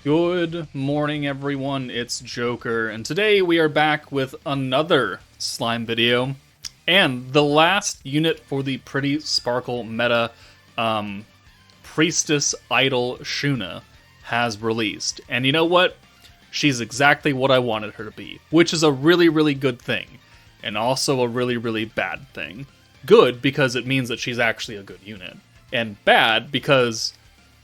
Good morning, everyone. It's Joker, and today we are back with another slime video, and the last unit for the Pretty Sparkle meta, Priestess Idol Shuna, has released. And you know what? She's exactly what I wanted her to be, which is a really, really good thing, and also a really, really bad thing. Good, because it means that she's actually a good unit, and bad, because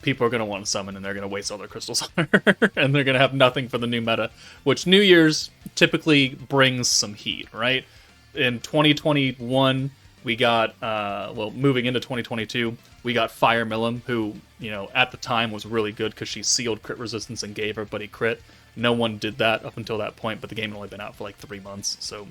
people are going to want to summon and they're going to waste all their crystals on her and they're going to have nothing for the new meta, which New Year's typically brings some heat, right? In 2021, we got, moving into 2022, we got Fire Millum, who, at the time was really good because she sealed crit resistance and gave everybody crit. No one did that up until that point, but the game had only been out for like 3 months, so,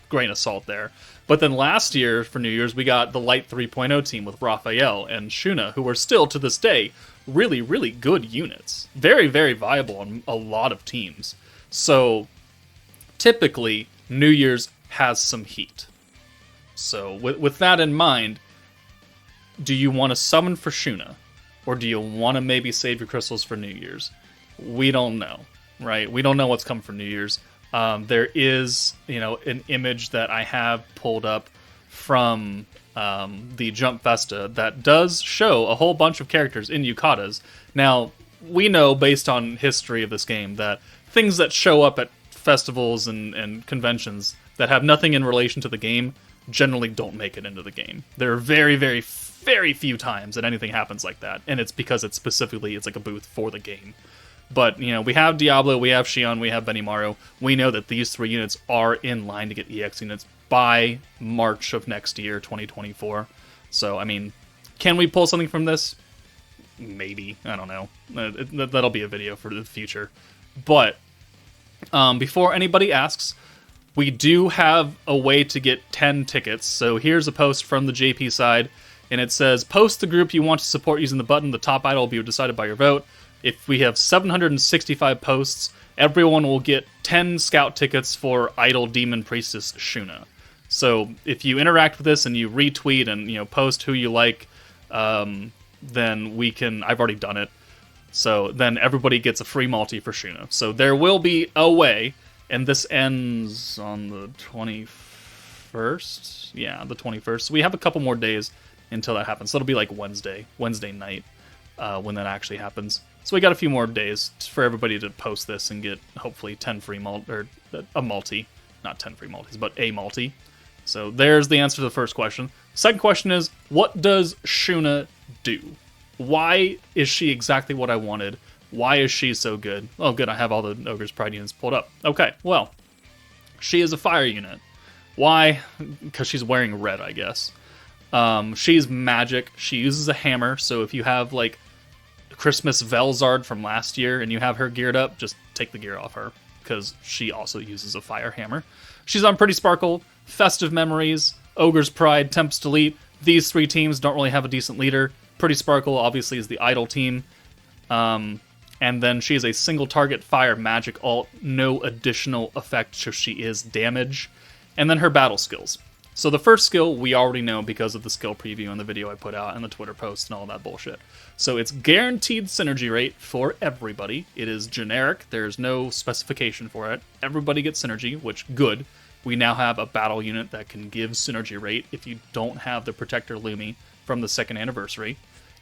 grain of salt there. But then last year, for New Year's, we got the Light 3.0 team with Raphael and Shuna, who are still, to this day, really, really good units. Very, very viable on a lot of teams. So, typically, New Year's has some heat. So, with that in mind, do you want to summon for Shuna? Or do you want to maybe save your crystals for New Year's? We don't know, right? We don't know what's coming for New Year's. There is, an image that I have pulled up from the Jump Festa that does show a whole bunch of characters in yukatas. Now, we know, based on history of this game, that things that show up at festivals and conventions that have nothing in relation to the game generally don't make it into the game. There are very, very, very few times that anything happens like that, and it's because it's like a booth for the game. But, we have Diablo, we have Xion, we have Benimaru. We know that these 3 units are in line to get EX units by March of next year, 2024. So, can we pull something from this? Maybe. I don't know. That'll be a video for the future. But, before anybody asks, we do have a way to get 10 tickets. So here's a post from the JP side, and it says, post the group you want to support using the button. The top idol will be decided by your vote. If we have 765 posts, everyone will get 10 scout tickets for Idol Demon Priestess Shuna. So if you interact with this and you retweet and post who you like, then we can. I've already done it. So then everybody gets a free multi for Shuna. So there will be a way, and this ends on the 21st. Yeah, the 21st. So we have a couple more days until that happens. So it'll be like Wednesday night when that actually happens. So we got a few more days for everybody to post this and get hopefully 10 free or a multi, not 10 free multis, but a multi. So there's the answer to the first question. Second question is, what does Shuna do? Why is she exactly what I wanted? Why is she so good? Oh, good, I have all the Ogre's Pride units pulled up. Okay, well, she is a fire unit. Why? Because she's wearing red, I guess. She's magic. She uses a hammer, so if you have like Christmas Velzard from last year and you have her geared up, just take the gear off her, because she also uses a fire hammer. She's on Pretty Sparkle, Festive Memories, Ogre's Pride, Tempest Elite. These 3 teams don't really have a decent leader. Pretty Sparkle obviously is the idol team. And then she is a single target fire magic alt, no additional effect, so she is damage. And then her battle skills. So the first skill we already know because of the skill preview and the video I put out and the Twitter post and all that bullshit. So it's guaranteed synergy rate for everybody. It is generic. There's no specification for it. Everybody gets synergy, which good. We now have a battle unit that can give synergy rate if you don't have the Protector Lumi from the 2nd anniversary.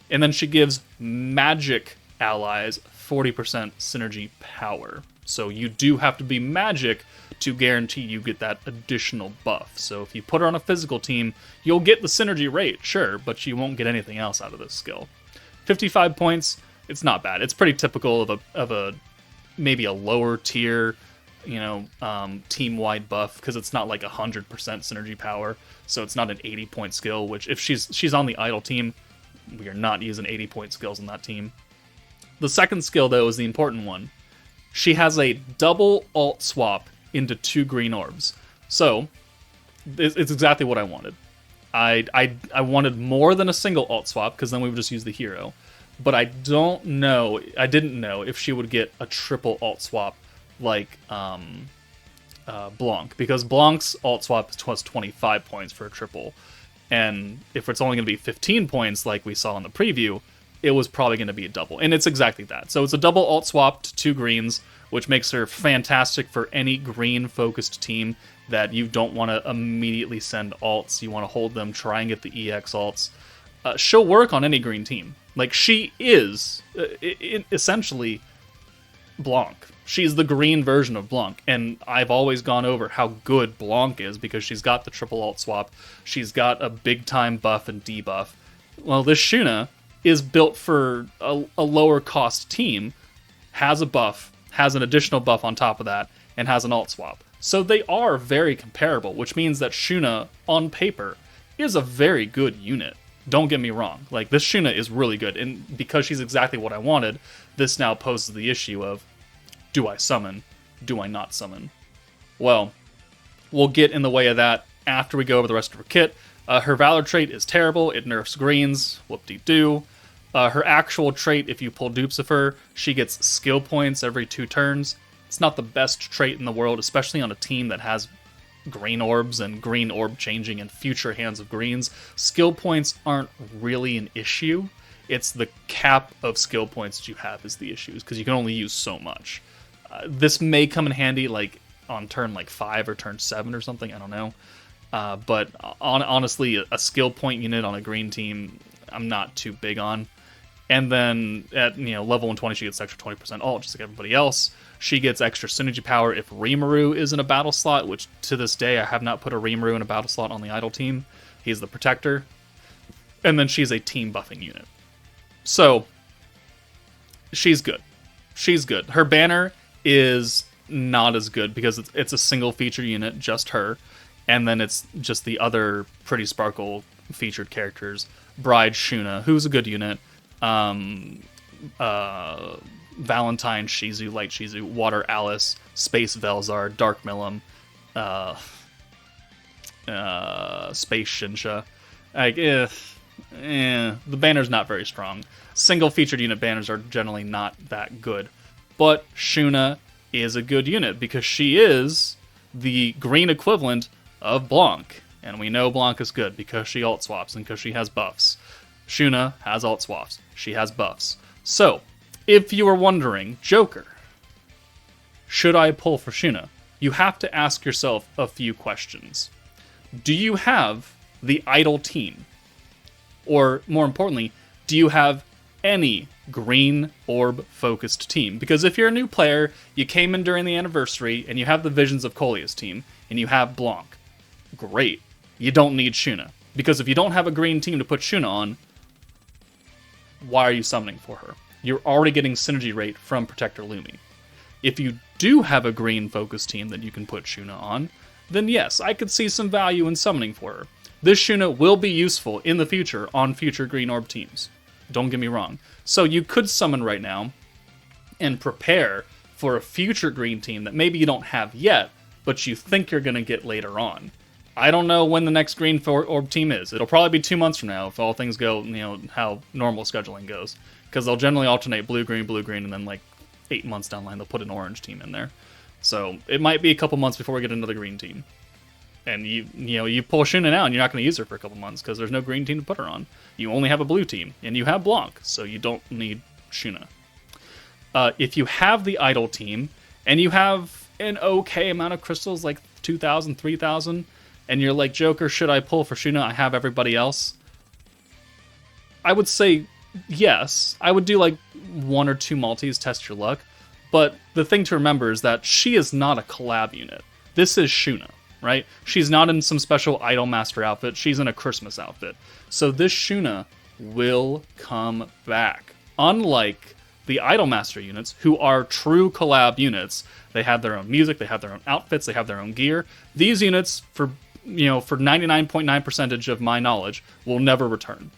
And then she gives magic allies 40% synergy power. So you do have to be magic to guarantee you get that additional buff. So if you put her on a physical team, you'll get the synergy rate, sure, but you won't get anything else out of this skill. 55 points, it's not bad. It's pretty typical of a maybe a lower tier, team-wide buff, because it's not like 100% synergy power, so it's not an 80-point skill, which if she's on the idol team, we are not using 80-point skills on that team. The second skill, though, is the important one. She has a double alt swap into 2 green orbs. So, it's exactly what I wanted. I wanted more than a single alt swap, because then we would just use the hero. But I didn't know if she would get a triple alt swap like Blanc, because Blanc's alt swap was 25 points for a triple. And if it's only going to be 15 points like we saw in the preview, it was probably going to be a double. And it's exactly that. So it's a double alt swap to 2 greens, which makes her fantastic for any green-focused team that you don't want to immediately send alts. You want to hold them, try and get the EX alts. She'll work on any green team. Like, she is essentially Blanc. She's the green version of Blanc, and I've always gone over how good Blanc is because she's got the triple alt swap. She's got a big-time buff and debuff. Well, this Shuna is built for a lower cost team, has a buff, has an additional buff on top of that, and has an alt swap. So they are very comparable, which means that Shuna, on paper, is a very good unit. Don't get me wrong. Like, this Shuna is really good, and because she's exactly what I wanted, this now poses the issue of, do I summon? Do I not summon? Well, we'll get in the way of that after we go over the rest of her kit. Her Valor trait is terrible. It nerfs greens. Whoop-de-doo. Her actual trait, if you pull dupes of her, she gets skill points every 2 turns. It's not the best trait in the world, especially on a team that has green orbs and green orb changing and future hands of greens. Skill points aren't really an issue. It's the cap of skill points that you have is the issue, because you can only use so much. This may come in handy like on turn like 5 or turn 7 or something, I don't know. But honestly, a skill point unit on a green team, I'm not too big on. And then at level 120, she gets extra 20% ult, just like everybody else. She gets extra synergy power if Rimuru is in a battle slot, which to this day I have not put a Rimuru in a battle slot on the idle team. He's the protector. And then she's a team buffing unit. So, she's good. She's good. Her banner is not as good because it's a single feature unit, just her. And then it's just the other Pretty Sparkle featured characters. Bride Shuna, who's a good unit. Valentine Shizu, Light Shizu, Water Alice, Space Velzar, Dark Milim, Space Shinsha. Like, the banner's not very strong. Single featured unit banners are generally not that good. But Shuna is a good unit because she is the green equivalent of Blanc. And we know Blanc is good because she alt swaps and because she has buffs. Shuna has alt swaps. She has buffs. So, if you were wondering, Joker, should I pull for Shuna? You have to ask yourself a few questions. Do you have the idle team? Or, more importantly, do you have any green orb focused team? Because if you're a new player, you came in during the anniversary, and you have the Visions of Colia's team, and you have Blanc. Great. You don't need Shuna. Because if you don't have a green team to put Shuna on, why are you summoning for her? You're already getting synergy rate from Protector Lumi. If you do have a green focused team that you can put Shuna on, then yes, I could see some value in summoning for her. This Shuna will be useful in the future on future green orb teams. Don't get me wrong. So you could summon right now and prepare for a future green team that maybe you don't have yet, but you think you're going to get later on. I don't know when the next green orb team is. It'll probably be 2 months from now if all things go, how normal scheduling goes. Because they'll generally alternate blue, green, and then like 8 months down the line they'll put an orange team in there. So it might be a couple months before we get another green team. And you pull Shuna now and you're not going to use her for a couple months because there's no green team to put her on. You only have a blue team, and you have Blanc, so you don't need Shuna. If you have the idle team, and you have an okay amount of crystals, like 2,000, 3,000, and you're like, Joker, should I pull for Shuna? I have everybody else. I would say yes. I would do like 1 or 2 multis, test your luck. But the thing to remember is that she is not a collab unit. This is Shuna, right? She's not in some special Idol Master outfit. She's in a Christmas outfit. So this Shuna will come back. Unlike the Idol Master units, who are true collab units. They have their own music, they have their own outfits, they have their own gear. These units, for 99.9% of my knowledge, will never return.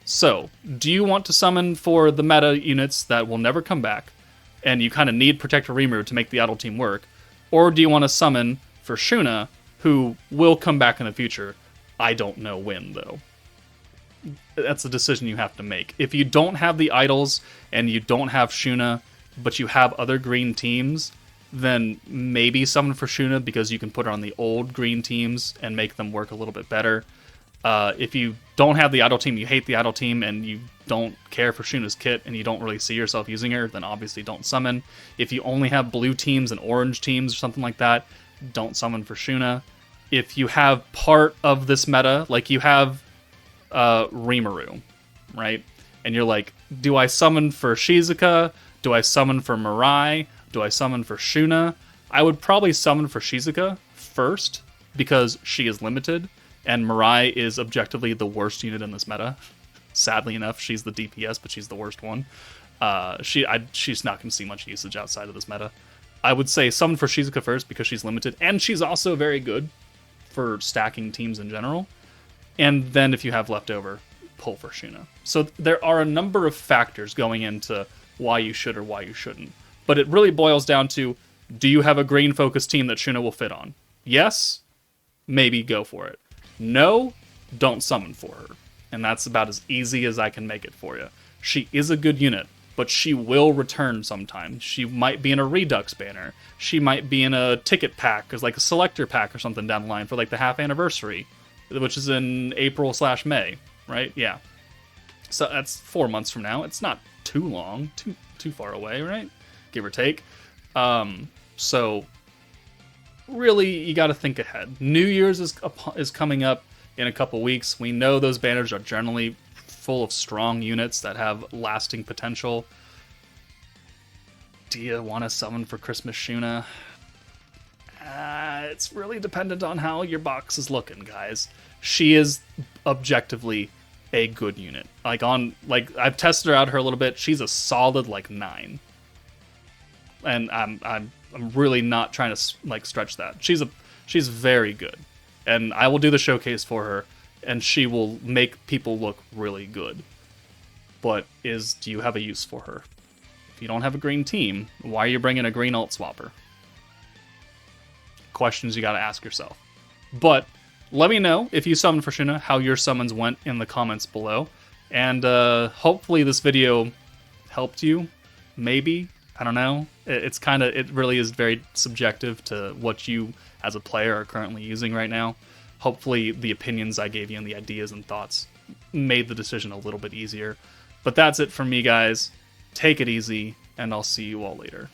So, do you want to summon for the meta units that will never come back, and you kind of need Protector Rimuru to make the idle team work, or do you want to summon for Shuna, who will come back in the future? I don't know when, though. That's a decision you have to make. If you don't have the idols, and you don't have Shuna, but you have other green teams, then maybe summon for Shuna, because you can put her on the old green teams and make them work a little bit better. If you don't have the idle team, you hate the idle team, and you don't care for Shuna's kit, and you don't really see yourself using her, then obviously don't summon. If you only have blue teams and orange teams or something like that, don't summon for Shuna. If you have part of this meta, like you have Rimuru, right? And you're like, do I summon for Shizuka? Do I summon for Mirai? Do I summon for Shuna? I would probably summon for Shizuka first, because she is limited, and Mirai is objectively the worst unit in this meta. Sadly enough, she's the DPS, but she's the worst one. She's not going to see much usage outside of this meta. I would say summon for Shizuka first, because she's limited, and she's also very good for stacking teams in general. And then if you have leftover, pull for Shuna. So there are a number of factors going into why you should or why you shouldn't. But it really boils down to, do you have a green focused team that Shuna will fit on? Yes, maybe go for it. No, don't summon for her. And that's about as easy as I can make it for you. She is a good unit, but she will return sometime. She might be in a Redux banner. She might be in a ticket pack, as like a selector pack or something down the line for like the half anniversary, which is in April/May, right? Yeah. So that's 4 months from now. It's not too long, too far away, right? Give or take. So really, you got to think ahead. New Year's is coming up in a couple weeks. We know those banners are generally full of strong units that have lasting potential. Do you want to summon for Christmas Shuna? It's really dependent on how your box is looking, guys. She is objectively a good unit. I've tested her out a little bit. She's a solid 9. And I'm really not trying to stretch that. She's very good, and I will do the showcase for her, and she will make people look really good. But do you have a use for her? If you don't have a green team, why are you bringing a green alt swapper? Questions you got to ask yourself. But let me know if you summoned for Shuna, how your summons went in the comments below, and hopefully this video helped you. Maybe. I don't know. It really is very subjective to what you as a player are currently using right now. Hopefully the opinions I gave you and the ideas and thoughts made the decision a little bit easier. But that's it from me, guys. Take it easy, and I'll see you all later.